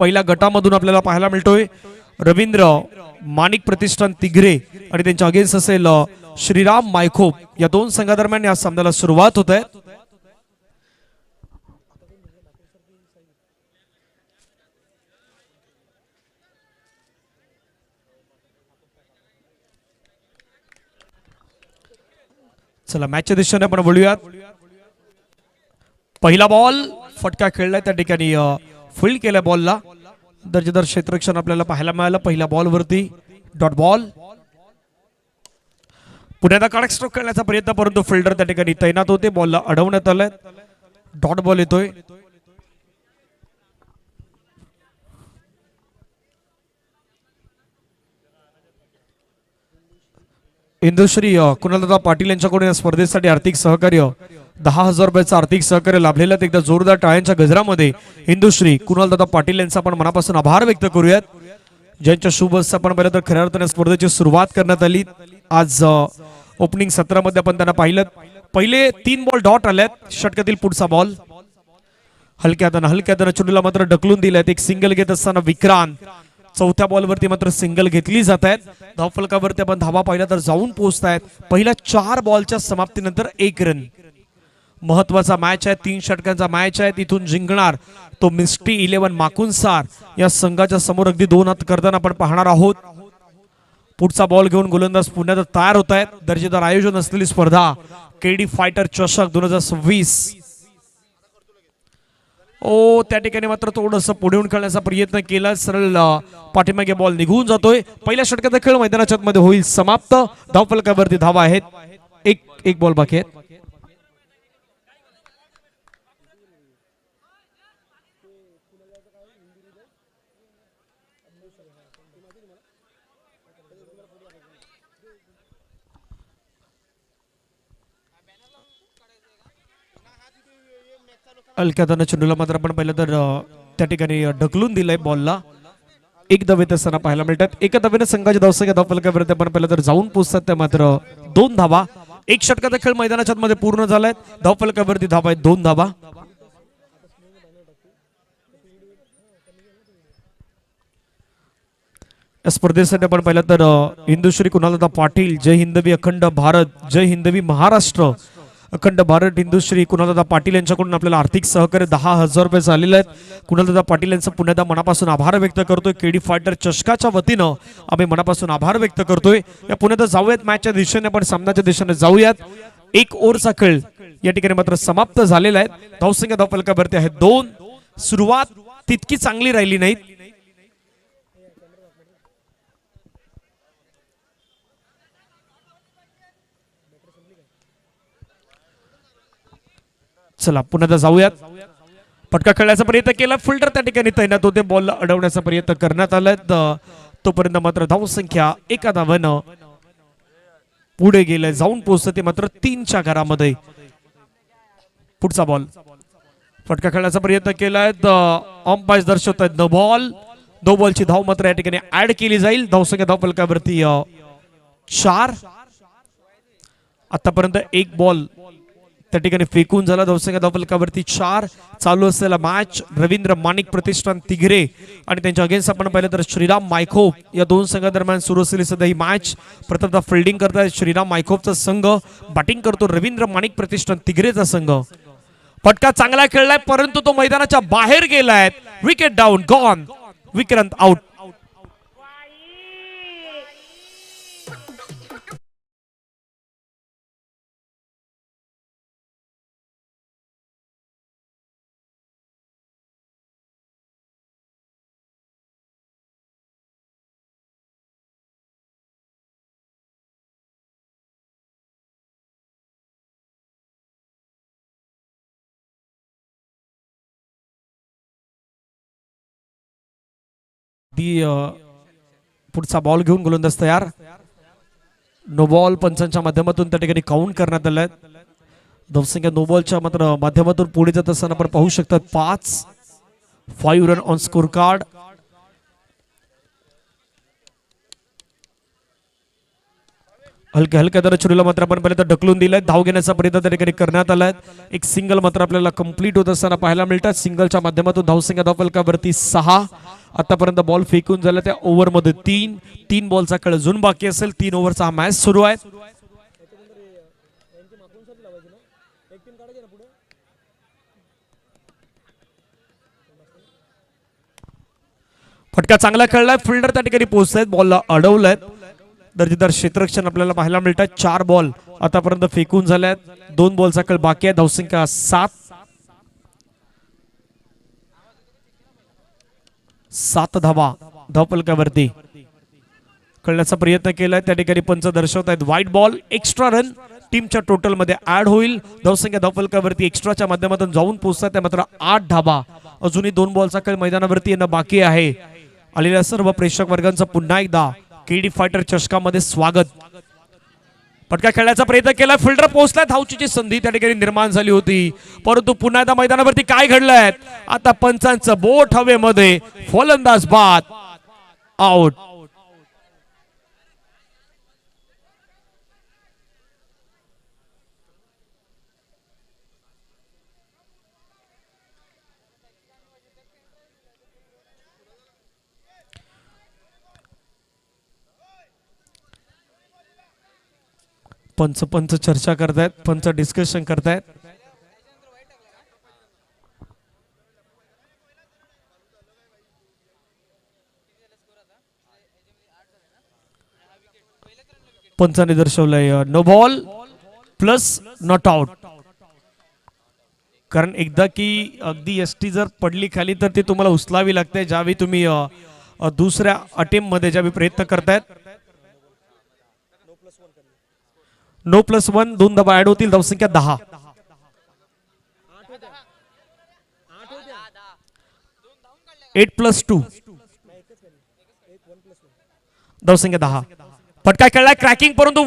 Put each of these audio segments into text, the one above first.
पहिल्या गटामधून आपल्याला पाहायला मिळतोय रवींद्र माणिक प्रतिष्ठान तिघरे आणि त्यांच्या अगेन्स्ट असेल श्रीराम मायखोप. या दोन संघादरम्यान या सामन्याला सुरुवात होत आहे. चला मॅचच्या दिशेने आपण बोलूयात. पहिला बॉल फटका खेळलाय त्या ठिकाणी फील्ड केल्या बॉलला. दर्जेदार क्षेत्ररक्षण आपल्याला पाहायला मिळालं पहिल्या बॉलवरती. Dot ball. पुन्हा कडक स्ट्रोक खेळण्याचा प्रयत्न परंतु फिल्डर त्या ठिकाणी तैनात होते. बॉलला अडवण्यात आलंय. डॉट बॉल येतोय. इंदुश्री कुणालदादा पाटील यांच्याकडून या स्पर्धेसाठी आर्थिक सहकार्य 10,000 रुपयाचं आर्थिक सहकार्य लाभलेलं. एकदा जोरदार टाळ्यांच्या गजरामध्ये इंदुश्री कुणालदादा पाटील यांचा आपण मनापासून आभार व्यक्त करूयात. ज्यांच्या शुभ हस्ते आपण पहिलं तर खऱ्या अर्थाने स्पर्धेची सुरुवात करण्यात आली. आज ओपनिंग सत्रामध्ये आपण त्यांना पाहिलं. पहिले 3 बॉल डॉट आल्यात. षटकातील पुढचा बॉल हलक्या हाताने चुंडीला मात्र ढकलून दिल्यात. एक सिंगल घेत असताना विक्रांत. चौथ्या बॉलवरती मात्र सिंगल घेतली जात आहेत. धावफलकावरती आपण धावा पाहिला तर जाऊन पोहोचतायत. पहिल्या 4 बॉलच्या समाप्तीनंतर 1 रन. महत्वाचा मॅच आहे. 3 षटकांचा मॅच आहे. तिथून जिंकणार तो मिस्टी 11 माकुनसार या संघाच्या समोर अगदी 2 हात करताना आपण पाहणार आहोत. पुढचा बॉल घेऊन गोलंदाज पुण्यात तयार होत आहेत. दर्जेदार आयोजन असलेली स्पर्धा केडी फायटर चषक 2026. त्या ठिकाणी मात्र थोडंसं पुढे येऊन खेळण्याचा प्रयत्न केला. सरळ पाठीमागे बॉल निघून जातोय. पहिल्या षटकाचा खेळ मैदानाच्या मध्ये होईल समाप्त. धावफलकावरती धावा आहेत. एक बॉल बाकी आहेत. अलक्यादानं चेंडूला मात्र आपण पाहिलं तर त्या ठिकाणी ढकलून दिलंय बॉलला. 1 धावेत असताना पाहायला मिळतात. एका धावेने संघाच्या धावसंख्या धावफलकावरती आपण पाहिलं तर जाऊन पोहोचतात. त्या मात्र 2 धावा. 1 षटकाचा खेळ मैदानाच्या मध्ये पूर्ण झालाय. धावफलकावरती धावा आहेत 2 धावा. या स्पर्धेसाठी आपण पाहिलं तर इंदुश्री कुणालदादा पाटील जय हिंदवी अखंड भारत जय हिंदवी महाराष्ट्र अखंड भारत इंदुश्री कुणालदादा पाटील यांच्याकडून आपल्याला आर्थिक सहकार्य 10,000 रुपये झालेले आहेत. कुणालदादा पाटील यांचा पुन्हा मनापासून आभार व्यक्त करतोय. केडी फायटर चषकाच्या वतीनं आम्ही मनापासून आभार व्यक्त करतोय. या पुण्यात जाऊयात मॅचच्या दिशेने आपण सामन्याच्या दिशेने जाऊयात. 1 ओव्हरचा खेळ या ठिकाणी मात्र समाप्त झालेला आहे. धावसंख्या धावफलकावरती आहे 2. सुरुवात तितकी चांगली राहिली नाही. चला पुन्हा जाऊयात. फटका खेळण्याचा प्रयत्न केला. फिल्डर त्या ठिकाणी तैनात होते. बॉल अडवण्याचा प्रयत्न करण्यात आलाय. तोपर्यंत मात्र धावसंख्या 1 धावानं पुढे गेले. जाऊन पोहोचते मात्र 3च्या घरामध्ये. पुढचा बॉल फटका खेळण्याचा प्रयत्न केलाय. अंपायर दर्शवत आहेत नो बॉल. 2 बॉलची धाव मात्र या ठिकाणी ऍड केली जाईल. धावसंख्या धावफलकावरती 4. आतापर्यंत 1 बॉल त्या ठिकाणी फेकून झाला. धावसंख्या धावफलकावरती 4. चालू असलेला मॅच रवींद्र माणिक प्रतिष्ठान तिघरे आणि त्यांच्या अगेन्स्ट आपण पाहिलं तर श्रीराम मायखोप या 2 संघादरम्यान सुरू असलेली सध्या ही मॅच. प्रथमतः फिल्डिंग करताय श्रीराम मायखोपचा संघ. बॅटिंग करतो रवींद्र माणिक प्रतिष्ठान तिघरेचा संघ. फटका चांगला खेळलाय परंतु तो मैदानाच्या बाहेर गेलाय. Wicket down gone. Vikrant out. पुढचा बॉल घेऊन गोलंदाज तयार. नो बॉल पंचांच्या माध्यमातून त्या ठिकाणी काउंट करण्यात आलाय. धावसंख्या नो बॉलच्या मात्र माध्यमातून पुढे जात असताना आपण पाहू शकतात 5 रन ऑन स्कोर कार्ड. हलक्या हलक्या दर चेंडूला मात्र आपण पहिले तर ढकलून दिलाय. धाव घेण्याचा प्रयत्न त्या ठिकाणी करण्यात आलाय. एक सिंगल मात्र आपल्याला कंप्लीट होत असताना पाहायला मिळतात. सिंगलच्या माध्यमातून धावसंख्या धावफलकावरती 6. आतापर्यंत बॉल फेकून झाला त्या ओव्हरमध्ये 3 बॉलचा खेळ अजून बाकी असेल. 3 ओव्हरचा हा मॅच सुरू आहे. फटका चांगला खेळलाय. फिल्डर त्या ठिकाणी पोहोचतायत. बॉलला अडवलंय. दर्जेदार क्षेत्ररक्षण आपल्याला पाहायला मिळतात. 4 बॉल आतापर्यंत फेकून झाल्यात. 2 बॉलचा खेळ बाकी आहे. धावसंख्या 7 धावा धावफलकावरती खेळण्याचा प्रयत्न केलाय. त्या ठिकाणी पंच दर्शवत आहेत व्हाईट बॉल. एक्स्ट्रा रन टीमच्या टोटल मध्ये ऍड होईल. धावसंख्या धावफलकावरती एक्स्ट्राच्या माध्यमातून जाऊन पोहोचतात मात्र 8 धावा. अजूनही 2 बॉलचा खेळ मैदानावरती येणं बाकी आहे. आलेल्या सर्व प्रेक्षक वर्गांचं पुन्हा एकदा केडी फायटर चषकामध्ये स्वागत. फटका खेळण्याचा प्रयत्न केला. फिल्डर पोहोचलाय. धावचीची संधी त्या ठिकाणी निर्माण झाली होती परंतु पुन्हा एकदा मैदानावरती काय घडलंय. आता पंचांचं बोट हवेमध्ये. फलंदाज बाद. आउट. पंच चर्चा करतायत. पंच डिस्कशन करतायत. पंचाने दर्शवलंय no ball plus not out. कारण एकदा की अगदी एसटी जर पडली खाली तर ती तुम्हाला उचलावी लागते. ज्यावेळी तुम्ही दुसऱ्या अटेम्प्ट मध्ये ज्यावेळी प्रयत्न करतायत. नो प्लस 1 2 धावा ऍड होतील. धावसंख्या 10. 8 प्लस 2 धावसंख्या 10. फटका खेळलाय. क्रॅकिंग परंतु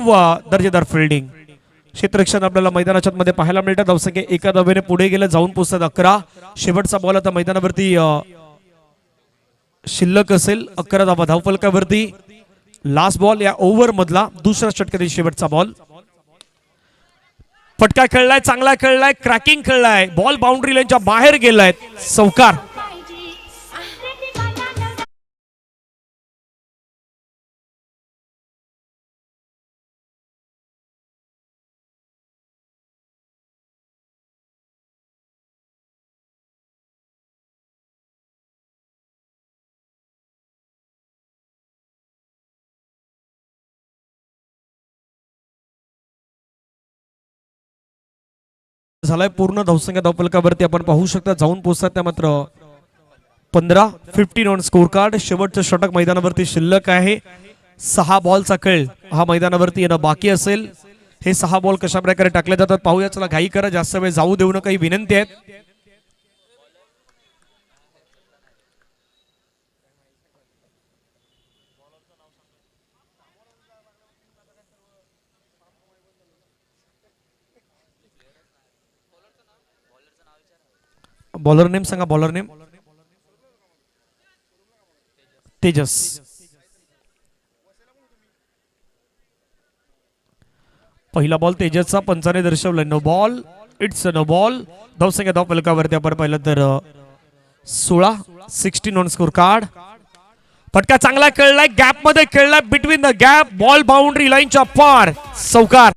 दर्जेदार फिल्डिंग. क्षेत्ररक्षण आपल्याला मैदानाच्या मध्ये पाहायला मिळतात. धावसंख्या 1 धावेने पुढे गेलं. जाऊन पोहोचतात 11. शेवटचा बॉल आता मैदानावरती शिल्लक असेल. 11 धावा धावफलकावरती. लास्ट बॉल या ओव्हर मधला दुसरा षटकातील शेवटचा बॉल. फटका खेळलाय. चांगला खेळलाय. क्रॅकिंग खेळलाय. बॉल बाउंड्री लाईनच्या बाहेर गेलाय. चौकार. झालाय पूर्ण. धावसंख्या धावफलकावरती आपण पाहू शकता. जाऊन पोहोचतात त्या मात्र 15 ऑन स्कोर कार्ड. शेवटचं षटक मैदानावरती शिल्लक आहे. 6 बॉलचा खेळ हा मैदानावरती येणं बाकी असेल. हे 6 बॉल कशा प्रकारे टाकले जातात पाहूया. चला घाई करा. जास्त वेळ जाऊ देऊ नका. काही विनंती आहेत. बॉलर नेम सांगा. Bowler name Tejas. पहिला बॉल तेजसचा. पंचाने दर्शवलाय no ball. It's no ball. धावसंख्या धावफलकावरती आपण पाहिलं तर 16 ऑन स्कोर कार्ड. फटका चांगला खेळलाय. गॅप मध्ये खेळलाय. Between the gap. Ball boundary लाईनच्या पार. चौकार.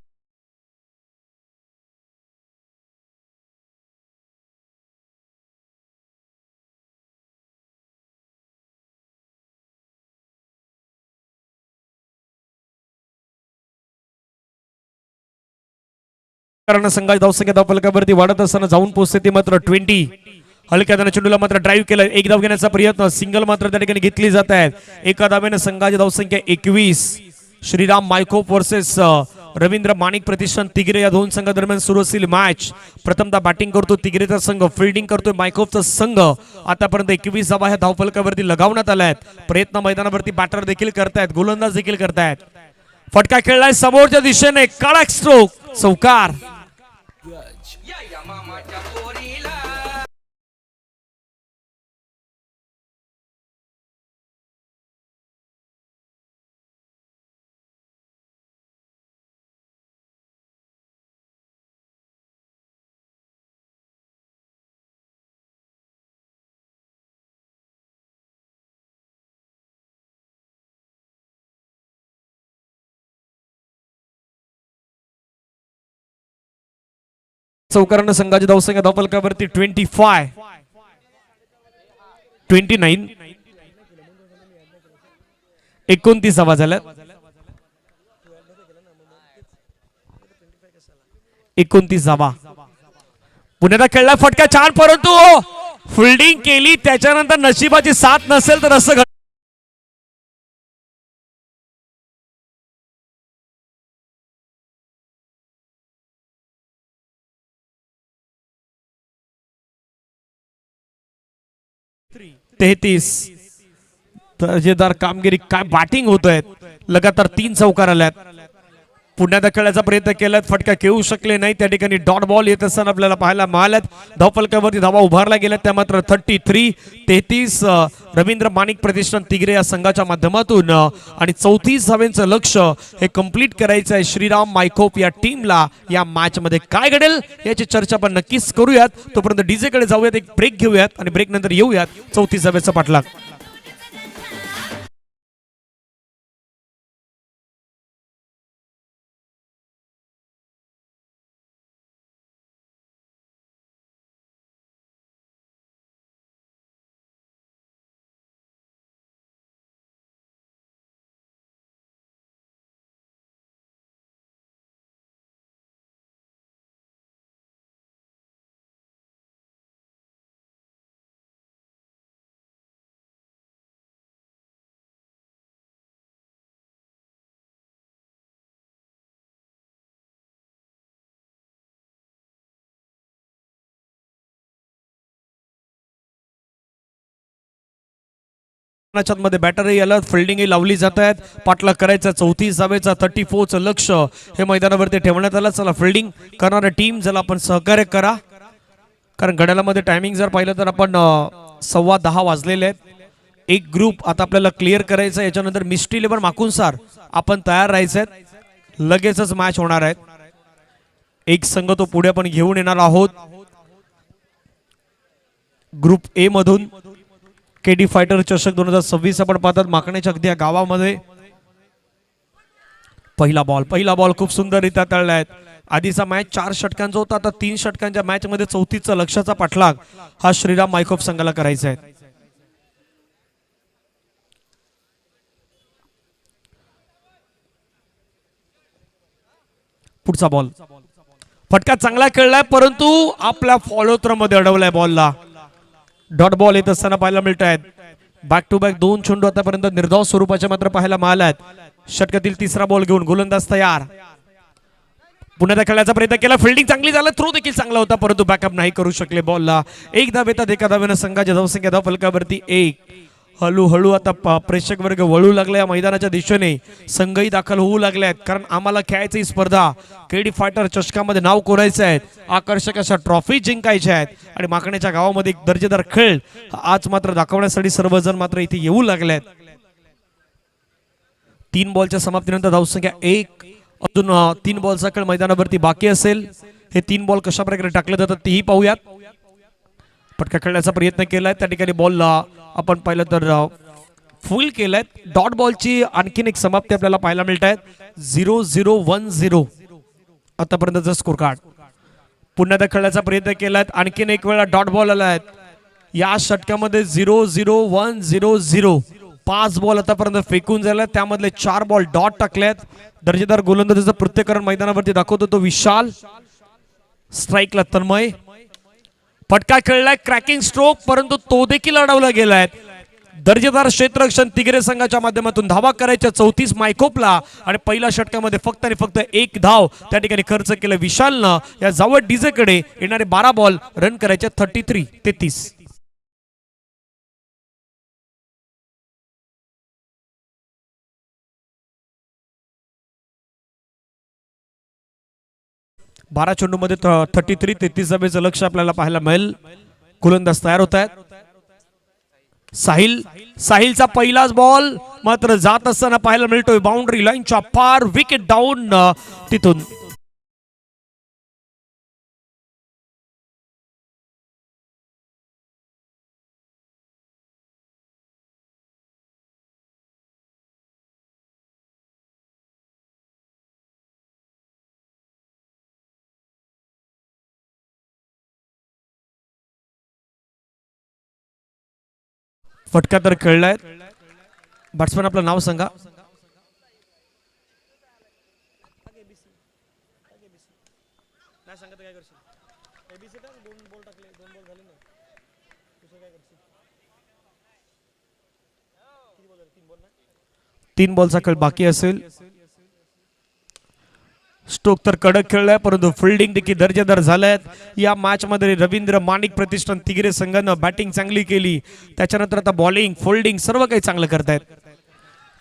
संघाची धावसंख्या धावफलकावरती वाढत असताना जाऊन पोहोचते ती मात्र 20. हलक्या त्याने चेंडूला मात्र ड्राईव्ह केलं. 1 धाव घेण्याचा प्रयत्न. सिंगल मात्र त्या ठिकाणी घेतली जात आहेत. 1 धावेने संघाची धावसंख्या 21. श्रीराम मायकोप वर्सेस रवींद्र माणिक प्रतिष्ठान तिगरे या दोन संघादरम्यान सुरू असलेली मॅच. प्रथमतः बॅटिंग करतो तिगरेचा संघ. फिल्डिंग करतोय मायकोपचा संघ. आतापर्यंत 21 धावा ह्या धावफलकावरती लगावण्यात आल्या आहेत. प्रयत्न मैदानावरती बॅटर देखील करतायत. गोलंदाज देखील करतायत. फटका खेळलाय समोरच्या दिशेने. कडक स्ट्रोक. चौकार. चौकारानं संघाची धावसंख्या धावफलकावरती 25 29 29 धावा झाल्या. 29 धावा. पुण्याला खेळला फटका छान, परंतु फिल्डिंग केली त्याच्यानंतर नशिबाची साथ नसेल तर असं तेहतीस. दर्जेदार कामगिरी, काय बॅटिंग होत आहेत. लगातार 3 चौकार आल्यात. पुन्हा खेळायचा प्रयत्न केला, फटका खेळू शकले नाही. त्या ठिकाणी डॉट बॉल येत असताना आपल्याला पाहायला मिळाल्यात. धावफलकावरती धावा उभारल्या गेल्या त्या मात्र 33. रवींद्र माणिक प्रतिष्ठान तिगरे या संघाच्या माध्यमातून आणि 34 धावांचं लक्ष हे कंप्लीट करायचं आहे श्रीराम मायकोप या टीमला. या मॅच मध्ये काय घडेल याची चर्चा आपण नक्कीच करूयात. तोपर्यंत डीजे कडे जाऊयात, एक ब्रेक घेऊयात आणि ब्रेक नंतर येऊयात 34 धावांचा पाठलाग. मध्ये बॅटरही आला, फिल्डिंगही लावली जात आहेत. पाठलाग करायचा 34 धावेचा 34चं लक्ष हे मैदानावरती ठेवण्यात आलं. चला फिल्डिंग करणाऱ्या टीम जर आपण सहकार्य करा, कारण घड्याळामध्ये टायमिंग जर पाहिलं तर आपण 10:15 वाजलेले आहेत. एक ग्रुप आता आपल्याला क्लिअर करायचा, याच्यानंतर मिस्ट्री 11 माकुनसार आपण तयार राहायचं. लगेचच मॅच होणार आहेत. एक संघ तो पुढे आपण घेऊन येणार आहोत. ग्रुप ए मधून केडी फायटर चषक 2026 आपण पाहतात माकण्याच्या अगदी या गावामध्ये. पहिला बॉल खूप सुंदररित्या तळलाय. आधीचा मॅच 4 षटकांचा होता, आता 3 षटकांच्या मॅच मध्ये 34चा लक्षाचा पाठलाग हा श्रीराम मायकोप संघाला करायचा आहे. पुढचा बॉल, फटका चांगला खेळलाय परंतु आपल्या फॉलोथ्रो मध्ये अडवलाय बॉलला. डॉट बॉल येत असताना पाहायला मिळत आहेत. बॅक टू बॅक 2 चेंडू आतापर्यंत निर्धाव स्वरूपाच्या मात्र पाहायला मिळाल्यात. षटकातील तिसरा बॉल घेऊन गोलंदाज तयार. पुन्हा खेळायचा प्रयत्न केला, फिल्डिंग चांगली झाला, थ्रो देखील चांगला होता परंतु बॅकअप नाही करू शकले बॉलला. एक धाव येतात एका धावेनं संघाच्या धावसंख्या धावफलकावरती 1. हळूहळू आता प्रेक्षक वर्ग वळू लागला या मैदानाच्या दिशेने. संघही दाखल होऊ लागले आहेत, कारण आम्हाला खेळायची स्पर्धा केडी फायटर चषकामध्ये नाव कोरायचं आहे. आकर्षक अशा ट्रॉफी जिंकायच्या आहेत आणि माकण्याच्या गावामध्ये एक दर्जेदार खेळ आज मात्र दाखवण्यासाठी सर्वजण मात्र इथे येऊ लागले आहेत. 3 बॉलच्या समाप्तीनंतर धावसंख्या 1. अजून 3 बॉलचा खेळ मैदानावरती बाकी असेल. हे 3 बॉल कशा प्रकारे टाकले जातात तेही पाहूयात. फटका खेळण्याचा प्रयत्न केलाय, त्या ठिकाणी बॉल आपण पाहिलं तर फुल केलाय. डॉट बॉलची आणखीन एक समाप्ती आपल्याला पाहायला मिळत आहे. 0-0-1-0 आतापर्यंतचा स्कोर कार्ड. पुन्हा खेळण्याचा प्रयत्न केलाय, आणखीन एक वेळा डॉट बॉल आलाय. या षटकामध्ये 0-0-1-0-0 5 बॉल आतापर्यंत फेकून झाले, त्यामधले 4 बॉल डॉट टाकलेत. दर्जेदार गोलंदाजीचं पृथ्वीकरण मैदानावरती दाखवतो तो विशाल. स्ट्राइकला तन्मय. फटका खेळलाय, क्रॅकिंग स्ट्रोक, परंतु तो देखील अडवला गेलाय. दर्जेदार क्षेत्ररक्षण तिगरे संघाच्या माध्यमातून धावा करायच्या 34 मायकोपला आणि पहिल्या षटकामध्ये फक्त आणि फक्त 1 धाव त्या ठिकाणी खर्च केलं विशालनं. या जावळ डीजे कडे येणारे 12 बॉल रन करायचे 33. 12 चेंडूमध्ये 33 धावेचं लक्ष आपल्याला पाहायला मिळेल. गोलंदाज तयार होत आहेत. साहिलचा पहिलाच बॉल मात्र जात असताना पाहायला मिळतोय बाउंड्री लाईनच्या पार. विकेट डाऊन तिथून फटका तर खेळलाय. बॅट्समॅन आपलं नाव सांगा. तीन बॉलचा खेळ बाकी असेल. स्टोक तर कडक खेळलाय परंतु फिल्डिंग देखील दर्जेदार झाल्यात. या मॅच मध्ये रवींद्र माणिक प्रतिष्ठान तिगरे संघानं बॅटिंग चांगली केली. त्याच्यानंतर आता बॉलिंग फोल्डिंग सर्व काही चांगलं करतायत.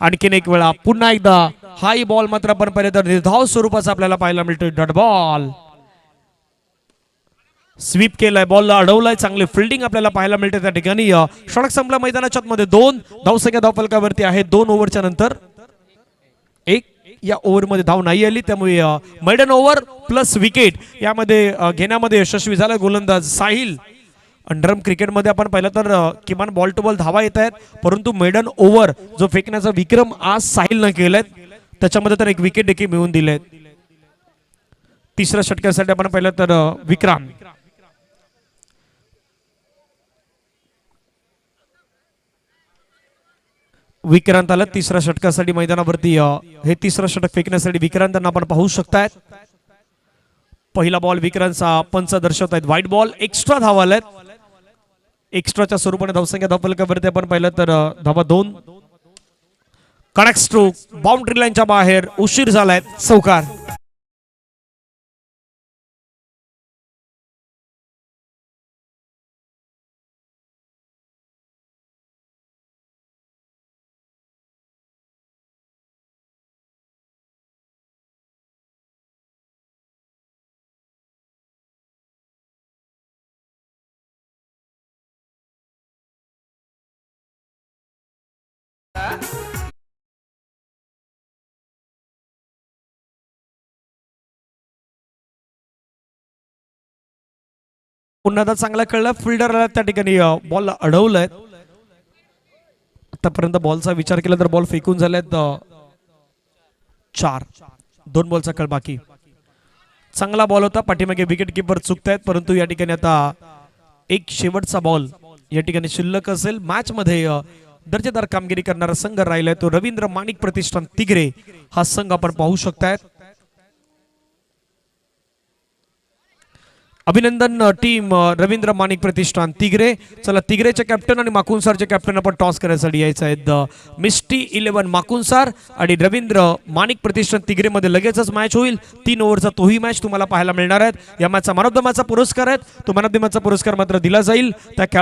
आणखीन एक वेळा पुन्हा एकदा हाय बॉल मात्र आपण पाहिलं तर निर्धाव स्वरूपाचा आपल्याला पाहायला मिळतोय. डॉट बॉल स्वीप केलाय, बॉलला अडवलाय. चांगले फिल्डिंग आपल्याला पाहायला मिळते त्या ठिकाणी. षटक संपला मैदानाच्या मध्ये 2 धावसंख्या धावफलकावरती आहे. 2 ओव्हरच्या नंतर 1 या ओव्हरमध्ये धाव नाही आली, त्यामुळे मैडन ओव्हर प्लस विकेट यामध्ये घेण्यामध्ये यशस्वी झाला गोलंदाज साहिल. अंडरम क्रिकेटमध्ये आपण पाहिलं तर किमान बॉल टू बॉल धावा येत आहेत, परंतु मैडन ओव्हर जो फेकण्याचा विक्रम आज साहिलनं केलाय त्याच्यामध्ये तर एक विकेट देखील मिळवून दिले. तिसऱ्या षटकासाठी आपण पाहिलं तर विक्रम विक्रांताला तिसऱ्या षटकासाठी मैदानावरती हे तिसरं षटक फेकण्यासाठी विक्रांतांना आपण पाहू शकताय. पहिला बॉल विक्रांतचा पंच दर्शवत आहेत. व्हाईट बॉल एक्स्ट्रा धावा आल्यात. एक्स्ट्राच्या स्वरूपाने धावसंख्या धावफलकावरती आपण पाहिलं तर धावा 2. कडक स्ट्रोक बाउंड्री लाईनच्या बाहेर उशीर झालाय. चौकार. पुन्हा चांगला खेळला. फिल्डर त्या ठिकाणी बॉल अडवलाय. आतापर्यंत बॉलचा विचार केला तर बॉल फेकून झाल्यात 4. 2 बॉलचा खेळ बाकी. चांगला बॉल होता. पाठीमागे विकेट किपर चुकतायत, परंतु या ठिकाणी आता एक शेवटचा बॉल या ठिकाणी शिल्लक असेल. मॅच मध्ये दर्जेदार कामगिरी करणारा संघ राहिलाय तो रवींद्र माणिक प्रतिष्ठान तिगरे हा संघ आपण पाहू शकतायत. अभिनंदन टीम रवींद्र माणिक प्रतिष्ठान तिगरे. चला तिगरेचे कॅप्टन आणि माकुनसारचे कॅप्टन आपण टॉस करायसाठी यायचं आहेत. मिस्टी 11 माकुनसार आणि रवींद्र माणिक प्रतिष्ठान तिगरे मध्ये लगेचच मॅच होईल. 3 ओव्हरचा तोही मॅच तुम्हाला पाहायला मिळणार आहे. या मॅचचा मॅन ऑफ द मॅचचा पुरस्कार आहे तो मॅन ऑफ द मॅचचा पुरस्कार मात्र दिला जाईल त्या